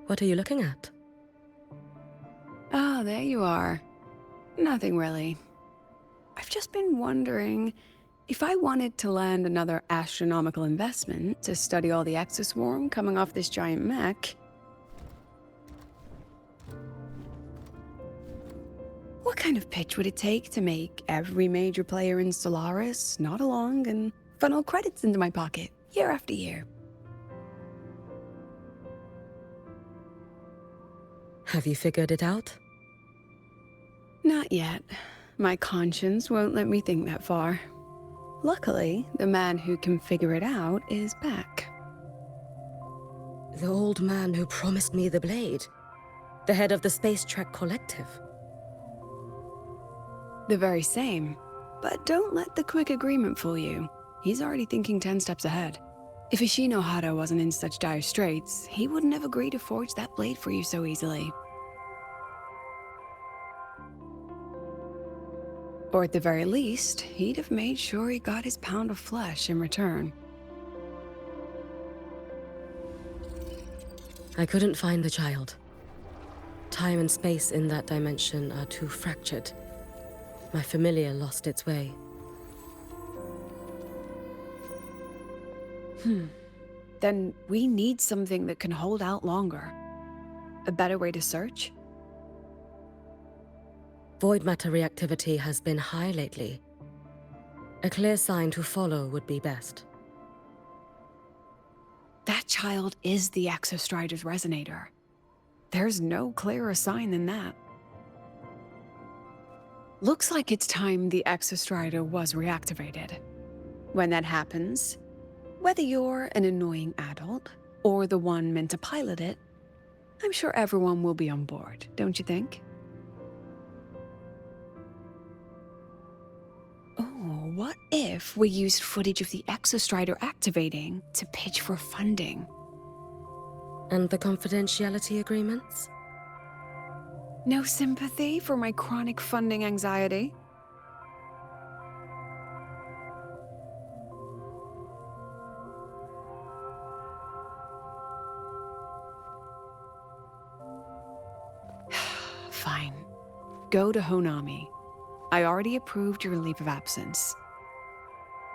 What are you looking at? Ah, there you are. Nothing really. I've just been wondering if I wanted to land another astronomical investment to study all the exoswarm coming off this giant mech. What kind of pitch would it take to make every major player in Solaris nod along and funnel credits into my pocket year after year? Have you figured it out? Not yet. My conscience won't let me think that far. Luckily, the man who can figure it out is back. The old man who promised me the blade. The head of the Space Trek Collective. The very same. But don't let the quick agreement fool you. He's already thinking 10 steps ahead. If Ishino Hada wasn't in such dire straits, he wouldn't have agreed to forge that blade for you so easily. Or at the very least, he'd have made sure he got his pound of flesh in return. I couldn't find the child. Time and space in that dimension are too fractured. My familiar lost its way. Then we need something that can hold out longer. A better way to search? Void matter reactivity has been high lately. A clear sign to follow would be best. That child is the Exostrider's resonator. There's no clearer sign than that. Looks like it's time the Exostrider was reactivated. When that happens, whether you're an annoying adult or the one meant to pilot it, I'm sure everyone will be on board, don't you think? Oh, what if we used footage of the Exostrider activating to pitch for funding? And the confidentiality agreements? No sympathy for my chronic funding anxiety? Fine. Go to Honami. I already approved your leave of absence.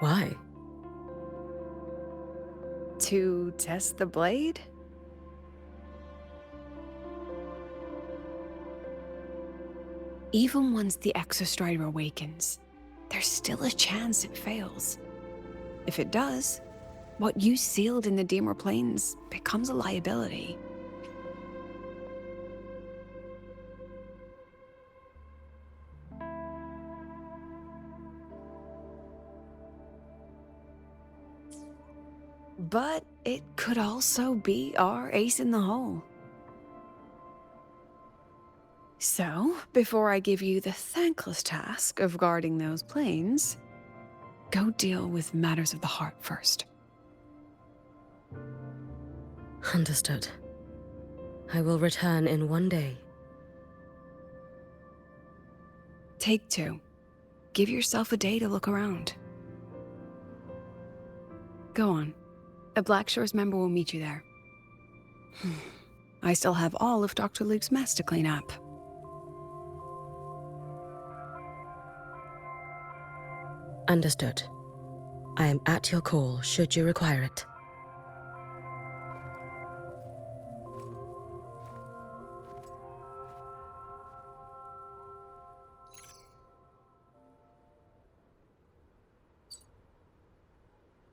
Why? To test the blade? Even once the Exostrider awakens, there's still a chance it fails. If it does, what you sealed in the Deemer Plains becomes a liability. But it could also be our ace in the hole. So, before I give you the thankless task of guarding those planes, go deal with matters of the heart first. Understood. I will return in one day. Take 2. Give yourself a day to look around. Go on. A Black Shores member will meet you there. I still have all of Dr. Luke's mess to clean up. Understood. I am at your call should you require it.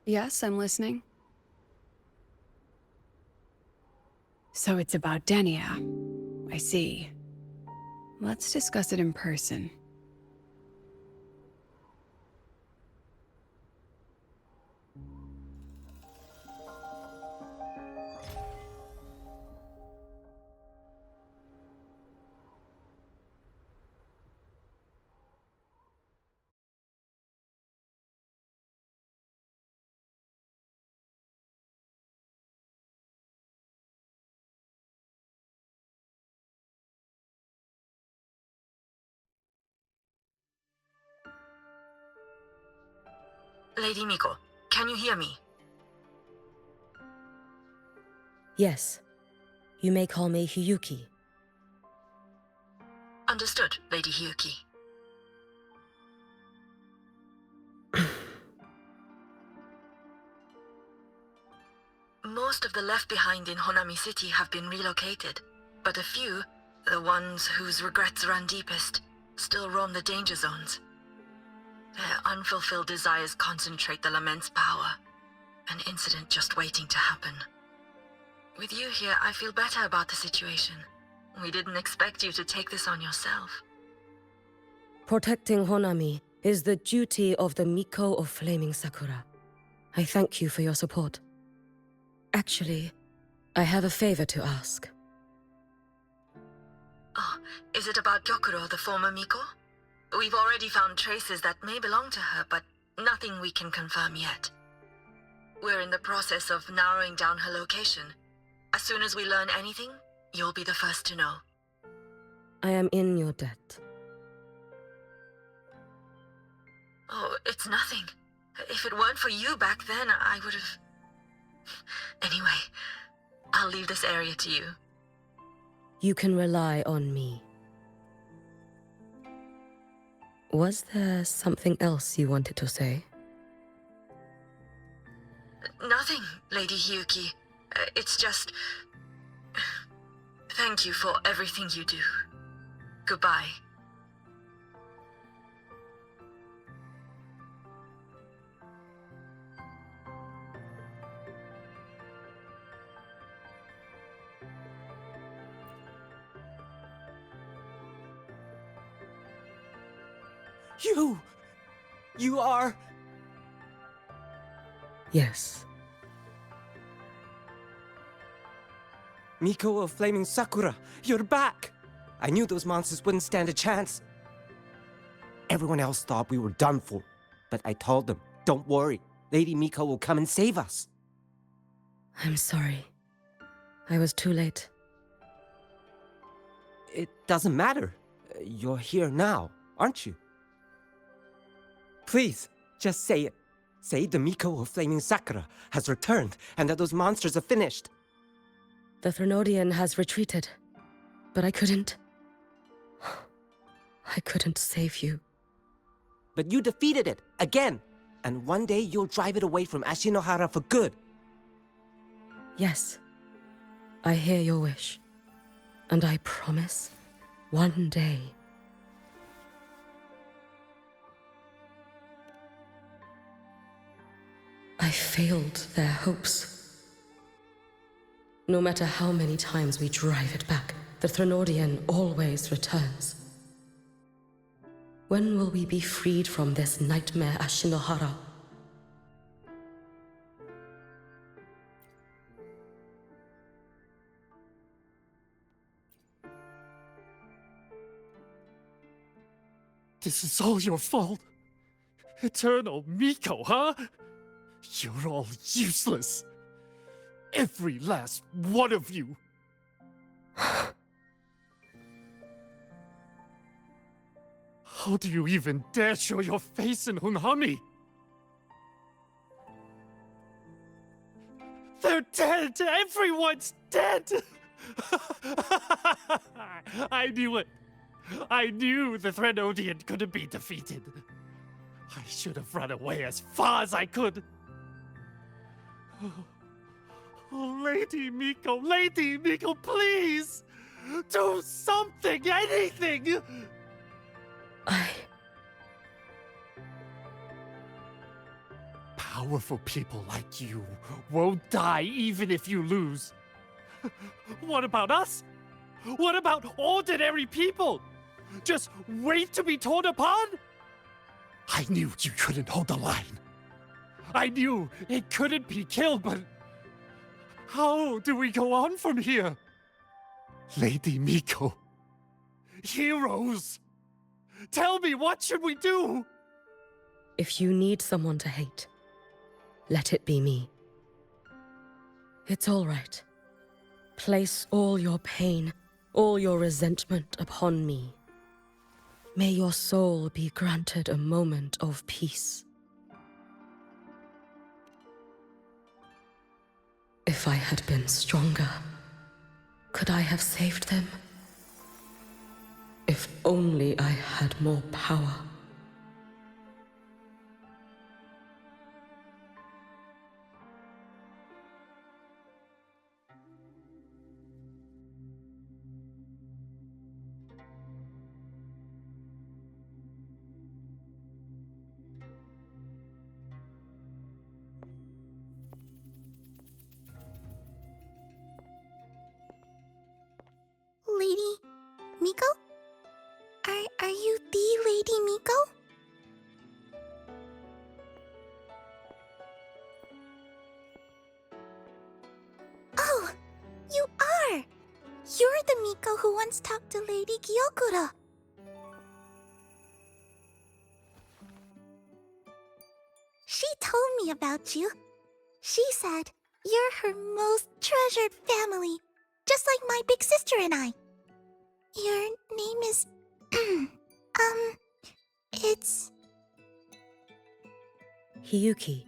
Yes, I'm listening. So it's about Denia. I see. Let's discuss it in person. Lady Miko, can you hear me? Yes. You may call me Hiyuki. Understood, Lady Hiyuki. Most of the left behind in Honami City have been relocated, but a few, the ones whose regrets run deepest, still roam the danger zones. Their unfulfilled desires concentrate the lament's power, an incident just waiting to happen. With you here, I feel better about the situation. We didn't expect you to take this on yourself. Protecting Honami is the duty of the Miko of Flaming Sakura. I thank you for your support. Actually, I have a favor to ask. Oh, is it about Gyokuro, the former Miko? We've already found traces that may belong to her, but nothing we can confirm yet. We're in the process of narrowing down her location. As soon as we learn anything, you'll be the first to know. I am in your debt. Oh, it's nothing. If it weren't for you back then, I would have... Anyway, I'll leave this area to you. You can rely on me. Was there something else you wanted to say? Nothing, Lady Hiyuki. It's just... Thank you for everything you do. Goodbye. You are... Yes. Miko of Flaming Sakura, you're back! I knew those monsters wouldn't stand a chance. Everyone else thought we were done for, but I told them, don't worry, Lady Miko will come and save us. I'm sorry. I was too late. It doesn't matter. You're here now, aren't you? Please, just say it. Say the Miko of Flaming Sakura has returned and that those monsters are finished. The Threnodian has retreated, but I couldn't save you. But you defeated it, again! And one day you'll drive it away from Ashinohara for good. Yes, I hear your wish. And I promise, one day... I failed their hopes. No matter how many times we drive it back, the Threnodian always returns. When will we be freed from this nightmare Ashinohara? This is all your fault. Eternal Miko, huh? You're all useless. Every last one of you. How do you even dare show your face in Hunhami? They're dead! Everyone's dead! I knew it. I knew the Threnodian couldn't be defeated. I should have run away as far as I could. Oh, Lady Miko, please! Do something, anything! Powerful people like you won't die even if you lose. What about us? What about ordinary people? Just wait to be torn apart? I knew you couldn't hold the line. I knew it couldn't be killed, but how do we go on from here? Lady Miko, heroes, tell me, what should we do? If you need someone to hate, let it be me. It's all right. Place all your pain, all your resentment upon me. May your soul be granted a moment of peace. If I had been stronger, Could I have saved them? If only I had more power. Lady Miko? Are you the Lady Miko? Oh, you are! You're the Miko who once talked to Lady Gyokura. She told me about you. She said you're her most treasured family, just like my big sister and I. Your name is... it's... Hiyuki.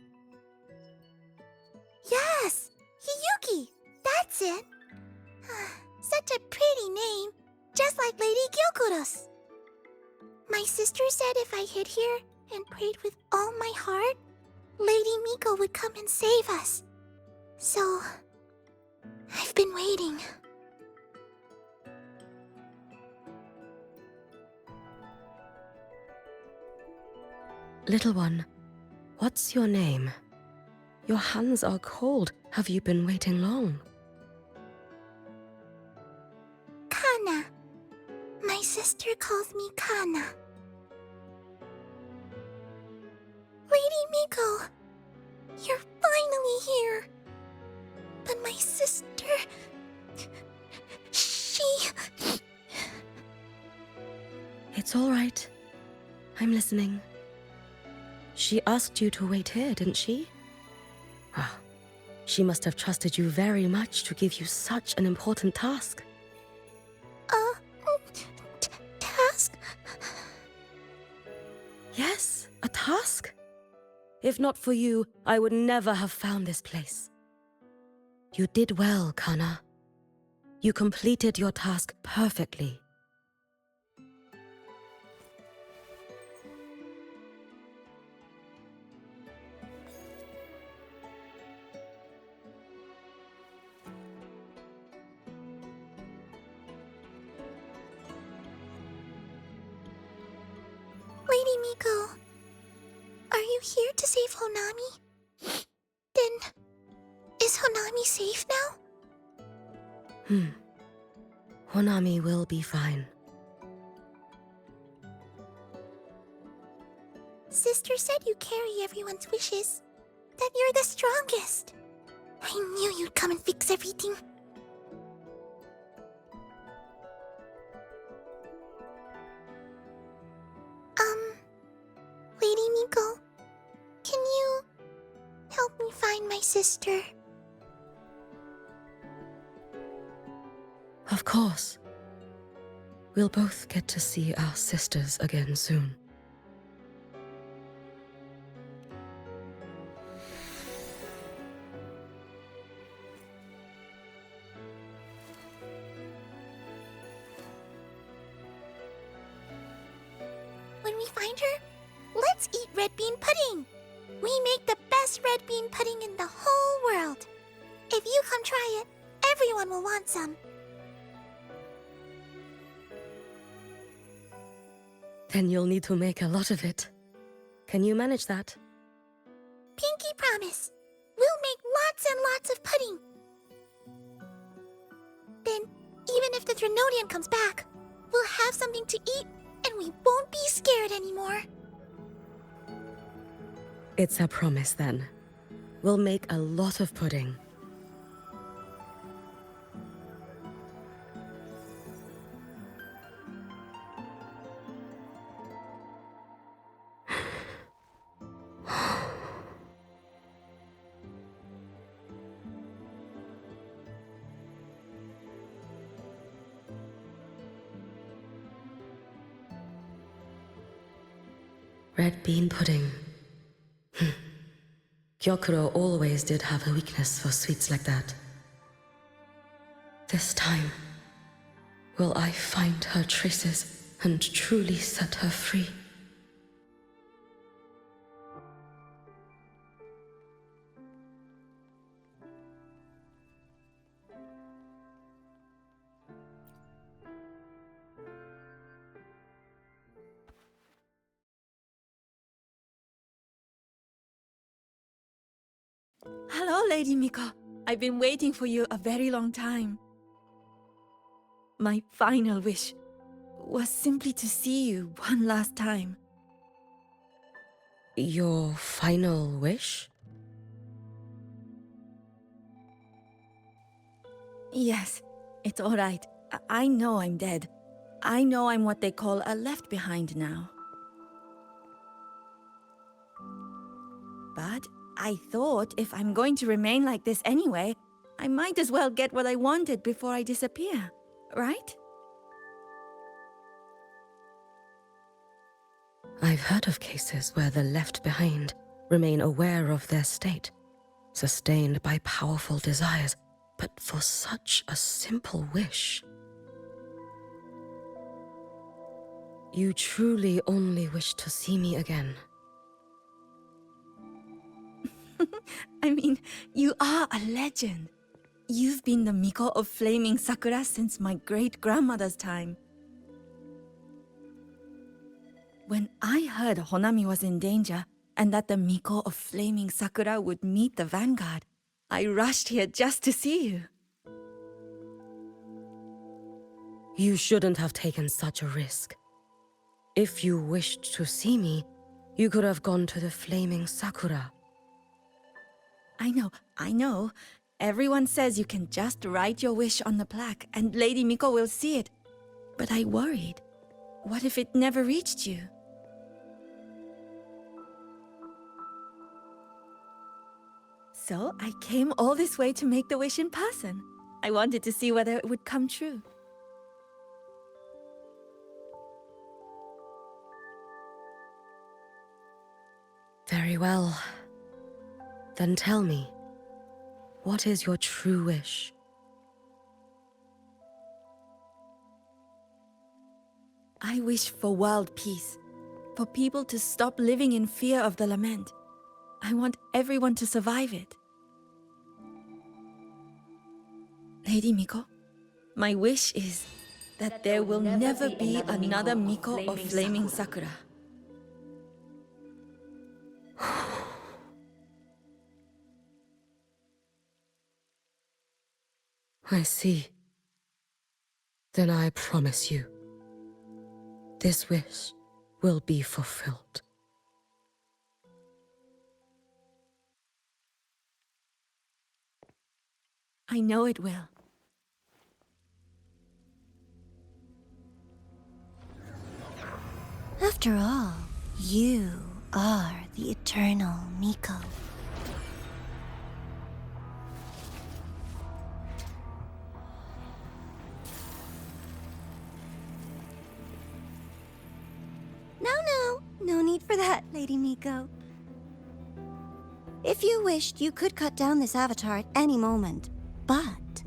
Yes! Hiyuki! That's it! Such a pretty name, just like Lady Gyokura's. My sister said if I hid here and prayed with all my heart, Lady Miko would come and save us. So... I've been waiting. Little one, what's your name? Your hands are cold. Have you been waiting long? Kana. My sister calls me Kana. Lady Miko, you're finally here. But my sister... she... It's all right. I'm listening. She asked you to wait here, didn't she? Ah, she must have trusted you very much to give you such an important task. Task? Yes, a task. If not for you, I would never have found this place. You did well, Kana. You completed your task perfectly. Lady Miko, are you here to save Honami? Then, is Honami safe now? Honami will be fine. Sister said you carry everyone's wishes. That you're the strongest. I knew you'd come and fix everything. Lady Miko, can you help me find my sister? Of course. We'll both get to see our sisters again soon. When we find her, let's eat red bean pudding. We make the best red bean pudding in the whole world. If you come try it, everyone will want some. Then you'll need to make a lot of it. Can you manage that? Pinky promise. We'll make lots and lots of pudding. Then, even if the Drenodian comes back, we'll have something to eat and we won't be scared anymore. It's a promise then. We'll make a lot of pudding. Red bean pudding. Gyokuro always did have a weakness for sweets like that. This time, will I find her traces and truly set her free? Hello, Lady Miko. I've been waiting for you a very long time. My final wish was simply to see you one last time. Your final wish? Yes, it's all right. I know I'm dead. I know I'm what they call a left behind now. But I thought if I'm going to remain like this anyway, I might as well get what I wanted before I disappear, right? I've heard of cases where the left behind remain aware of their state, sustained by powerful desires, but for such a simple wish. You truly only wish to see me again. I mean, you are a legend. You've been the Miko of Flaming Sakura since my great-grandmother's time. When I heard Honami was in danger, and that the Miko of Flaming Sakura would meet the vanguard, I rushed here just to see you. You shouldn't have taken such a risk. If you wished to see me, you could have gone to the Flaming Sakura. I know. Everyone says you can just write your wish on the plaque and Lady Miko will see it. But I worried. What if it never reached you? So I came all this way to make the wish in person. I wanted to see whether it would come true. Very well. Then tell me, what is your true wish? I wish for world peace, for people to stop living in fear of the lament. I want everyone to survive it. Lady Miko, my wish is that there will never be another Miko of Flaming Sakura. I see. Then I promise you, this wish will be fulfilled. I know it will. After all, you are the eternal Miko. No need for that, Lady Miko. If you wished, you could cut down this avatar at any moment. But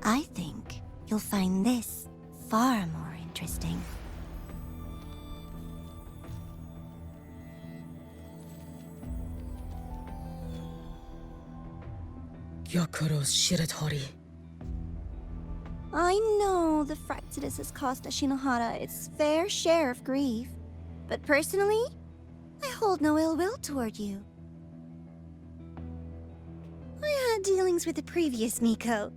I think you'll find this far more interesting. Gyokuro's Shiratori. I know the Fractidus has cost Ashinohara its fair share of grief. But personally, I hold no ill will toward you. I had dealings with the previous Miko.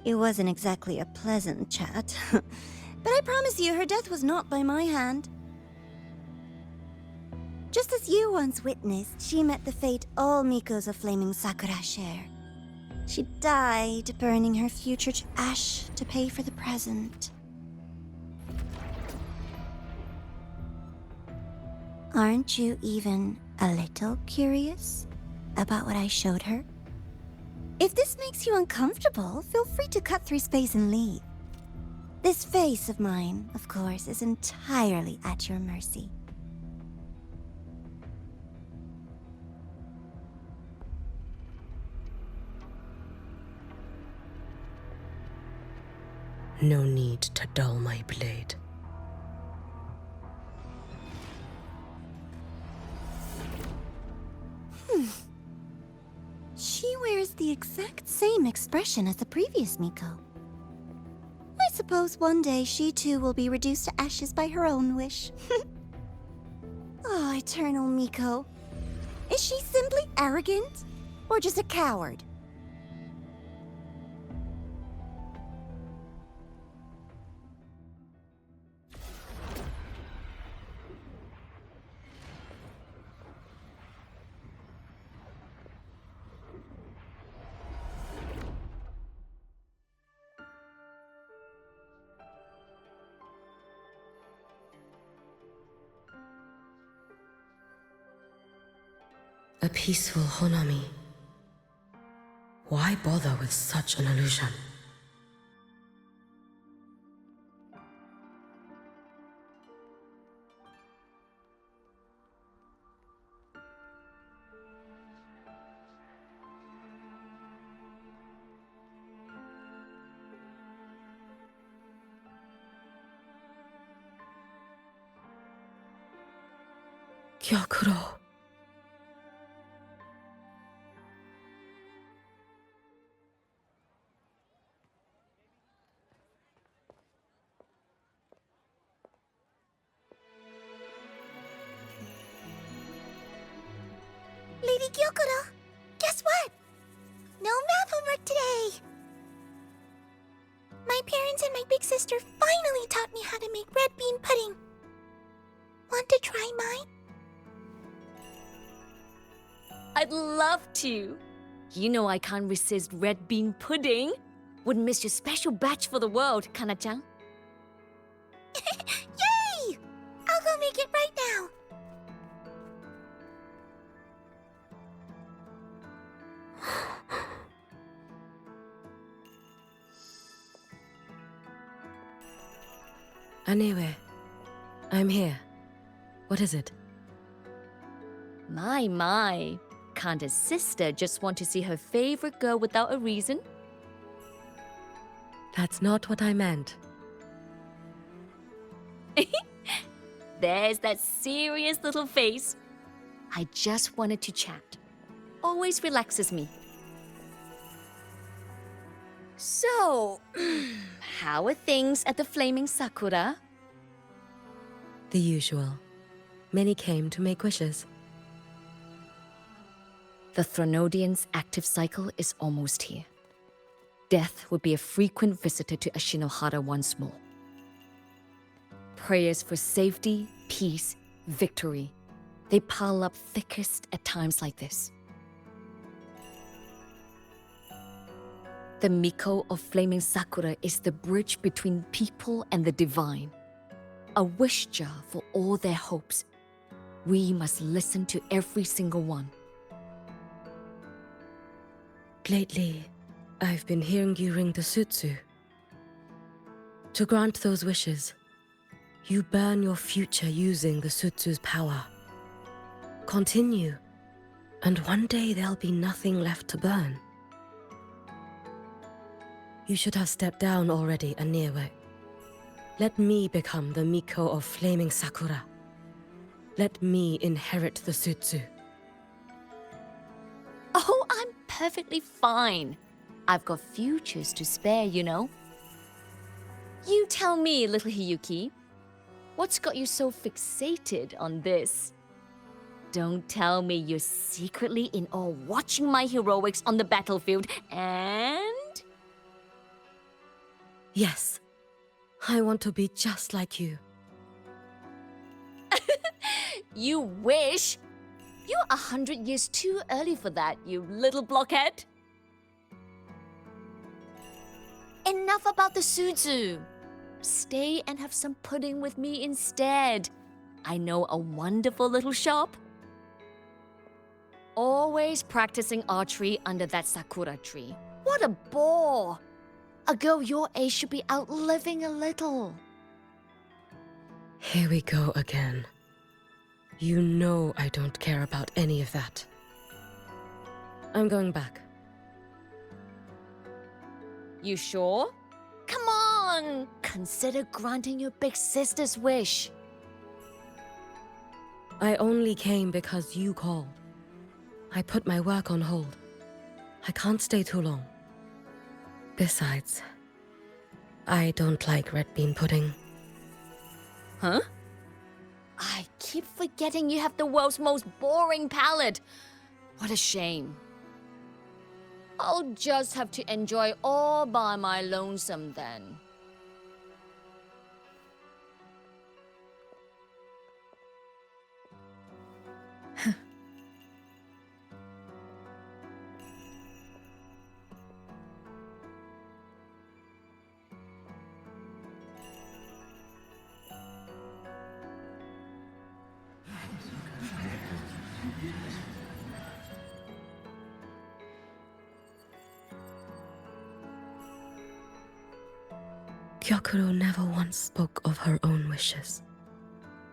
It wasn't exactly a pleasant chat. But I promise you, her death was not by my hand. Just as you once witnessed, she met the fate all Mikos of Flaming Sakura share. She died, burning her future to ash to pay for the present. Aren't you even a little curious about what I showed her? If this makes you uncomfortable, feel free to cut through space and leave. This face of mine, of course, is entirely at your mercy. No need to dull my blade. She wears the exact same expression as the previous Miko. I suppose one day she too will be reduced to ashes by her own wish. Oh, Eternal Miko. Is she simply arrogant? Or just a coward? A peaceful Honami. Why bother with such an illusion? Gyokuro. Lady Gyokuro, guess what? No math homework today! My parents and my big sister finally taught me how to make red bean pudding. Want to try mine? I'd love to. You know I can't resist red bean pudding. Wouldn't miss your special batch for the world, Kana-chan. Yay! I'll go make it right now. Anewe, I'm here. What is it? My. Can't a sister just want to see her favorite girl without a reason? That's not what I meant. There's that serious little face. I just wanted to chat. Always relaxes me. So, how are things at the Flaming Sakura? The usual. Many came to make wishes. The Thronodian's active cycle is almost here. Death would be a frequent visitor to Ashinohara once more. Prayers for safety, peace, victory. They pile up thickest at times like this. The Miko of Flaming Sakura is the bridge between people and the divine. A wish jar for all their hopes. We must listen to every single one. Lately, I've been hearing you ring the sutsu. To grant those wishes, you burn your future using the sutsu's power. Continue, and one day there'll be nothing left to burn. You should have stepped down already, Anewe. Let me become the Miko of Flaming Sakura. Let me inherit the sutsu. Oh, I'm perfectly fine. I've got futures to spare, you know. You tell me, little Hiyuki, what's got you so fixated on this? Don't tell me you're secretly in awe watching my heroics on the battlefield and... Yes, I want to be just like you. You wish? You're 100 years too early for that, you little blockhead. Enough about the sutsu. Stay and have some pudding with me instead. I know a wonderful little shop. Always practicing archery under that sakura tree. What a bore! A girl your age should be out living a little. Here we go again. You know I don't care about any of that. I'm going back. You sure? Come on! on! Consider granting your big sister's wish. I only came because you called. I put my work on hold. I can't stay too long. Besides, I don't like red bean pudding. Huh? I keep forgetting you have the world's most boring palate. What a shame. I'll just have to enjoy all by my lonesome then. Gyokuro never once spoke of her own wishes.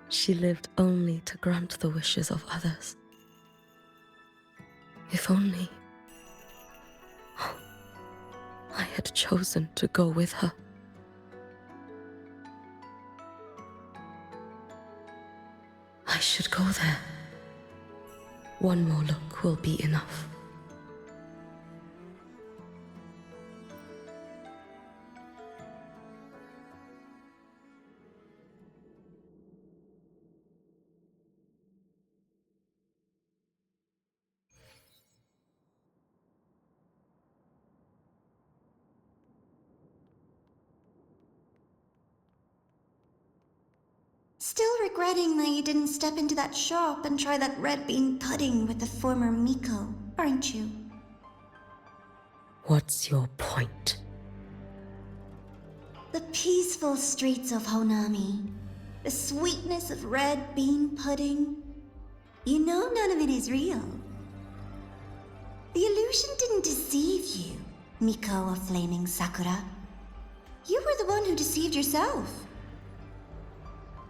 She lived only to grant the wishes of others. If only I had chosen to go with her. I should go there. One more look will be enough. Still regretting that you didn't step into that shop and try that red bean pudding with the former Miko, aren't you? What's your point? The peaceful streets of Honami, the sweetness of red bean pudding. You know none of it is real. The illusion didn't deceive you, Miko of Flaming Sakura. You were the one who deceived yourself.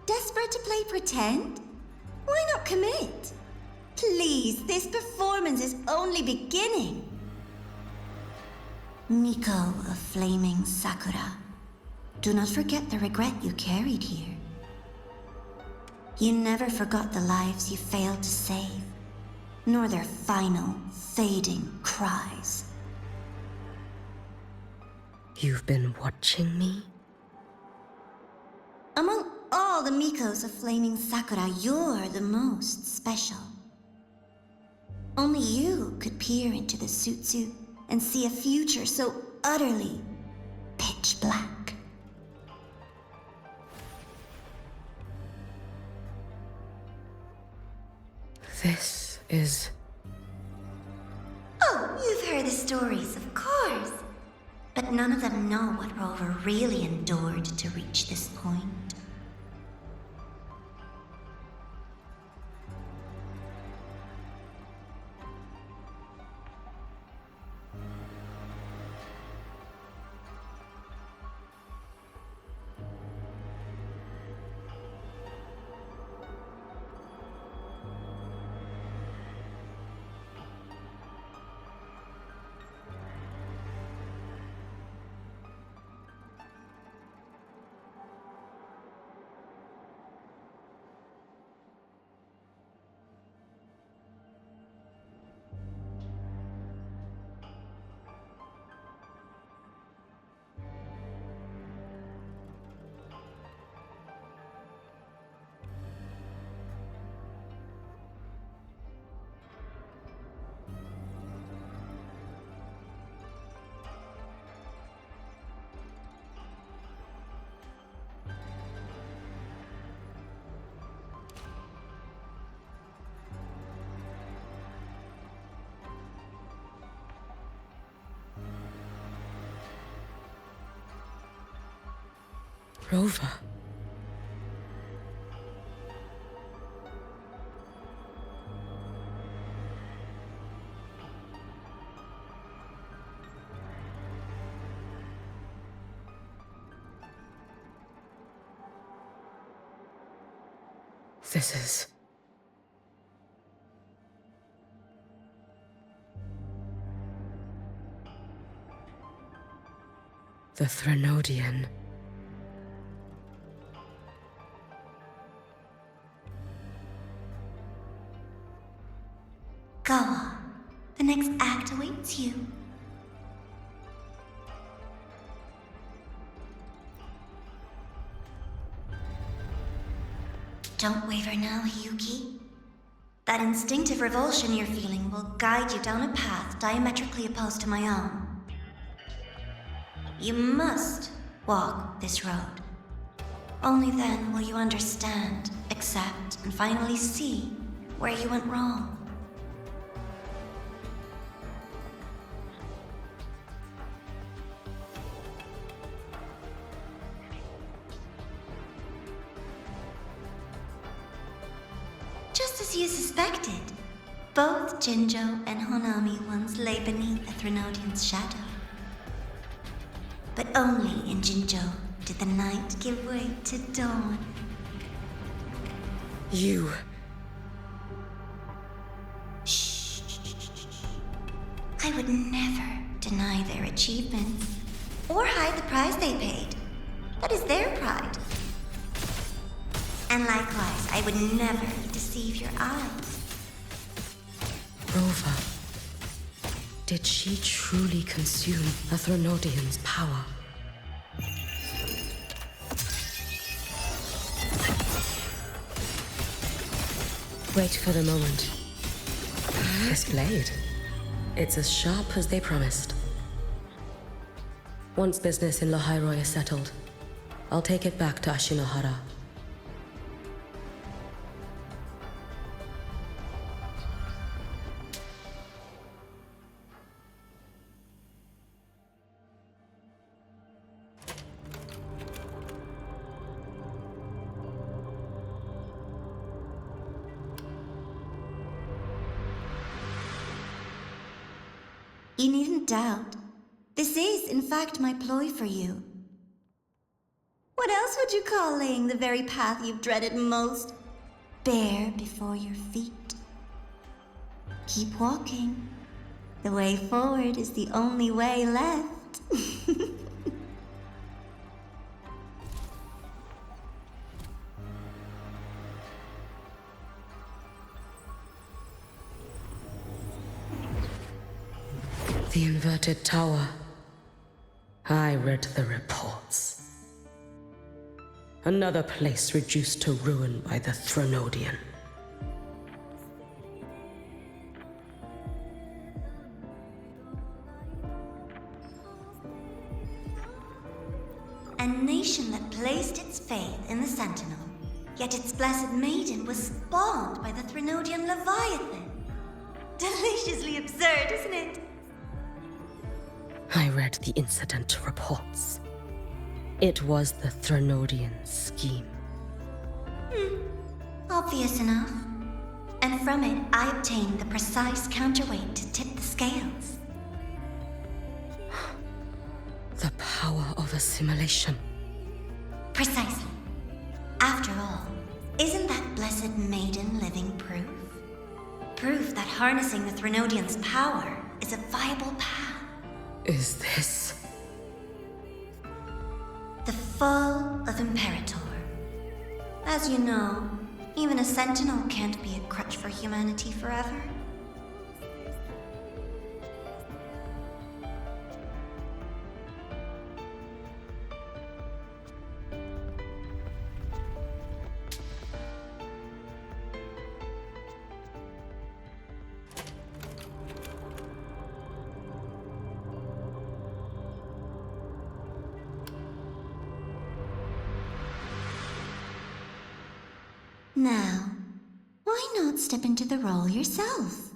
Desperate to play pretend? Why not commit? Please, this performance is only beginning. Miko of Flaming Sakura, do not forget the regret you carried here. You never forgot the lives you failed to save, nor their final, fading cries. You've been watching me? Among all the Mikos of Flaming Sakura, you're the most special. Only you could peer into the Sutsu and see a future so utterly pitch black. This is... Oh, you've heard the stories, of course. But none of them know what Rover really endured to reach this point. Rover. This is... the Threnodian Go on. The next act awaits you. Don't waver now, Hiyuki. That instinctive revulsion you're feeling will guide you down a path diametrically opposed to my own. You must walk this road. Only then will you understand, accept, and finally see where you went wrong. Just as you suspected, both Jinjo and Honami once lay beneath the Threnodian's shadow. But only in Jinjo did the night give way to dawn. You. Shh. I would never deny their achievements or hide the price they paid. That is their pride. And likewise, I would never deceive your eyes. Rova. Did she truly consume a Threnodian's power? Wait for the moment. This blade. It's as sharp as they promised. Once business in Lahairoi is settled, I'll take it back to Ashinohara. You needn't doubt. This is, in fact, my ploy for you. What else would you call laying the very path you've dreaded most bare before your feet? Keep walking. The way forward is the only way left. The inverted tower. I read the reports. Another place reduced to ruin by the Threnodian. A nation that placed its faith in the Sentinel, yet its blessed maiden was spawned by the Threnodian Leviathan. Deliciously absurd, isn't it? I read the incident reports. It was the Threnodian scheme. Obvious enough. And from it, I obtained the precise counterweight to tip the scales. The power of assimilation. Precisely. After all, isn't that blessed maiden living proof? Proof that harnessing the Threnodian's power is a viable path. Is this... The fall of Imperator. As you know, even a sentinel can't be a crutch for humanity forever. Now, why not step into the role yourself?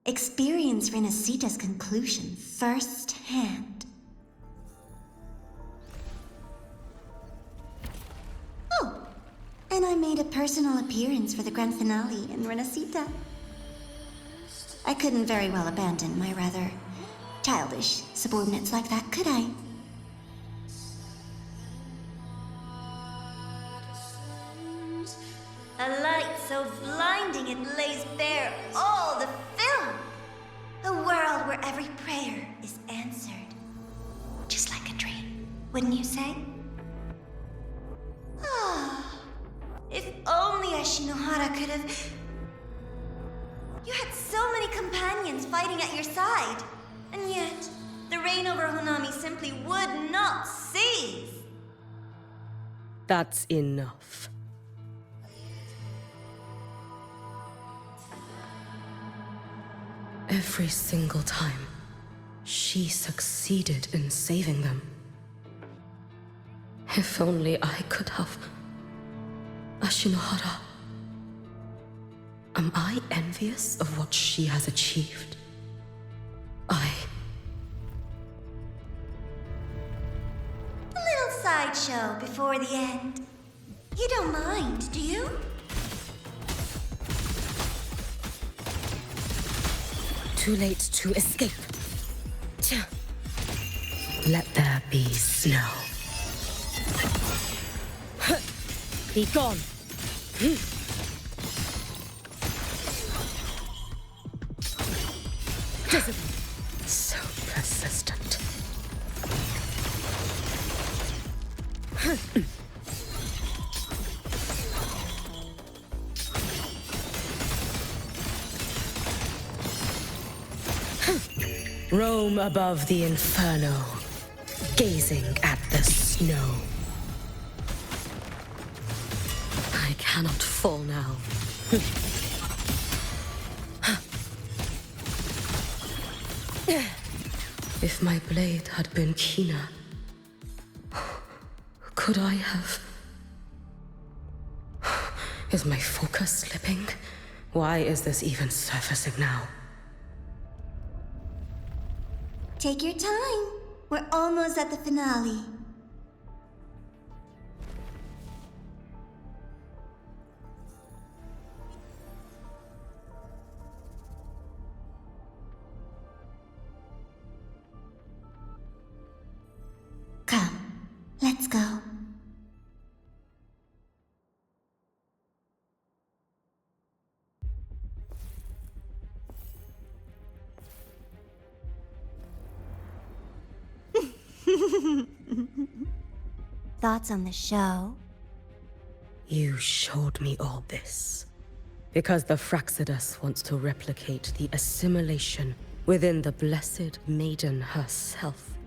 Experience Renacita's conclusion firsthand. Oh, and I made a personal appearance for the grand finale in Renacita. I couldn't very well abandon my rather childish subordinates like that, could I? A light so blinding it lays bare all the film. A world where every prayer is answered. Just like a dream, wouldn't you say? Ah, if only Ashinohara could have... You had so many fighting at your side. And yet, the reign over Honami simply would not cease. That's enough. Every single time, she succeeded in saving them. If only I could have... Ashinohara. Am I envious of what she has achieved? A little sideshow before the end. You don't mind, do you? Too late to escape. Tch. Let there be snow. Be gone. So persistent. Roam above the inferno, gazing at the snow. I cannot fall now. If my blade had been keener, could I have... Is my focus slipping? Why is this even surfacing now? Take your time. We're almost at the finale. Come, let's go. Thoughts on the show? You showed me all this because the Fraxidus wants to replicate the assimilation within the Blessed Maiden herself.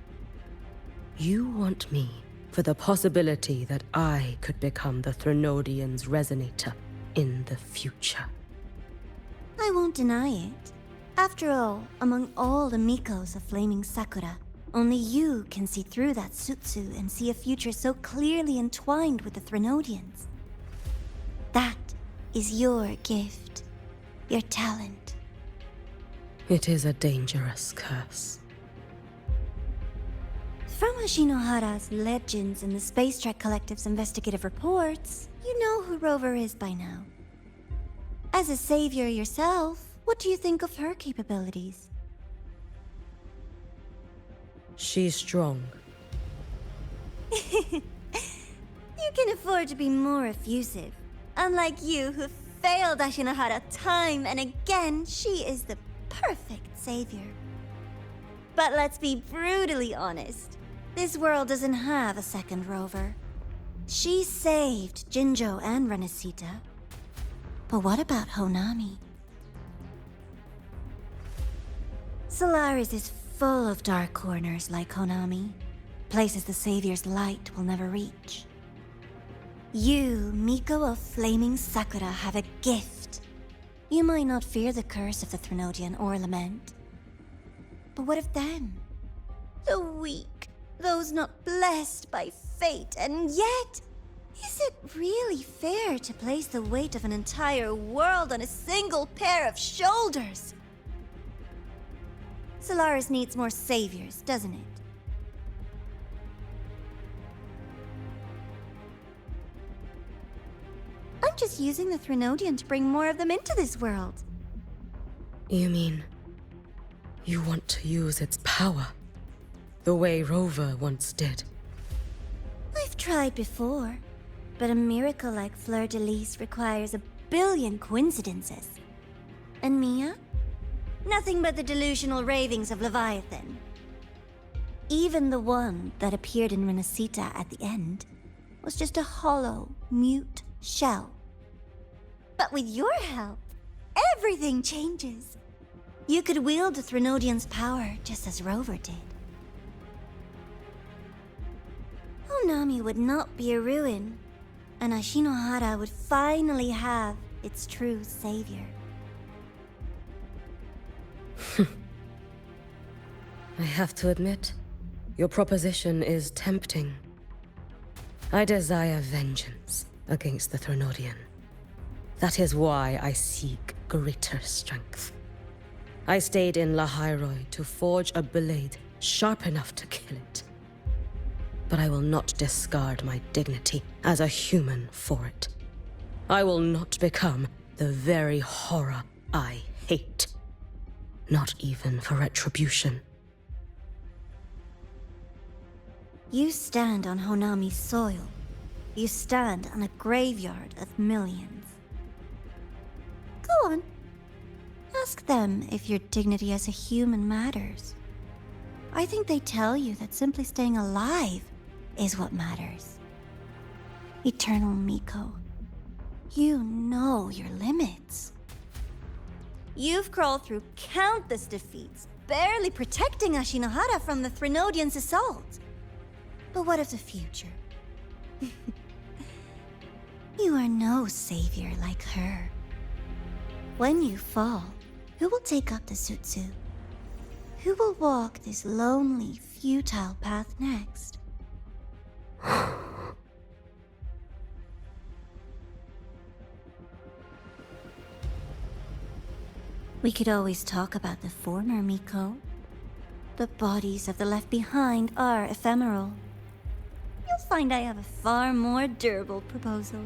You want me for the possibility that I could become the Threnodian's resonator in the future. I won't deny it. After all, among all the Mikos of Flaming Sakura, only you can see through that Sutsu and see a future so clearly entwined with the Threnodians. That is your gift, your talent. It is a dangerous curse. From Ashinohara's legends and the Space Trek Collective's investigative reports, you know who Rover is by now. As a savior yourself, what do you think of her capabilities? She's strong. You can afford to be more effusive. Unlike you, who failed Ashinohara time and again, she is the perfect savior. But let's be brutally honest. This world doesn't have a second Rover. She saved Jinjo and Renesita. But what about Honami? Solaris is full of dark corners like Honami, places the Savior's light will never reach. You, Miko of Flaming Sakura, have a gift. You might not fear the curse of the Threnodian or Lament. But what of them? The weak, those not blessed by fate, and yet... Is it really fair to place the weight of an entire world on a single pair of shoulders? Solaris needs more saviors, doesn't it? I'm just using the Threnodian to bring more of them into this world. You mean... you want to use its power? The way Rover once did? I've tried before, but a miracle like Fleur-de-Lis requires a billion coincidences. And Mia? Nothing but the delusional ravings of Leviathan. Even the one that appeared in Renesita at the end was just a hollow, mute shell. But with your help, everything changes. You could wield the Threnodian's power just as Rover did. Honami would not be a ruin, and Ashinohara would finally have its true savior. I have to admit, your proposition is tempting. I desire vengeance against the Threnodian. That is why I seek greater strength. I stayed in Lahairoi to forge a blade sharp enough to kill it. But I will not discard my dignity as a human for it. I will not become the very horror I hate. Not even for retribution. You stand on Honami's soil. You stand on a graveyard of millions. Go on. Ask them if your dignity as a human matters. I think they tell you that simply staying alive is what matters. Eternal Miko, you know your limits. You've crawled through countless defeats, barely protecting Ashinohara from the Threnodian's assault. But what of the future? You are no savior like her. When you fall, who will take up the Sutsu? Who will walk this lonely, futile path next? We could always talk about the former, Miko. The bodies of the left behind are ephemeral. You'll find I have a far more durable proposal.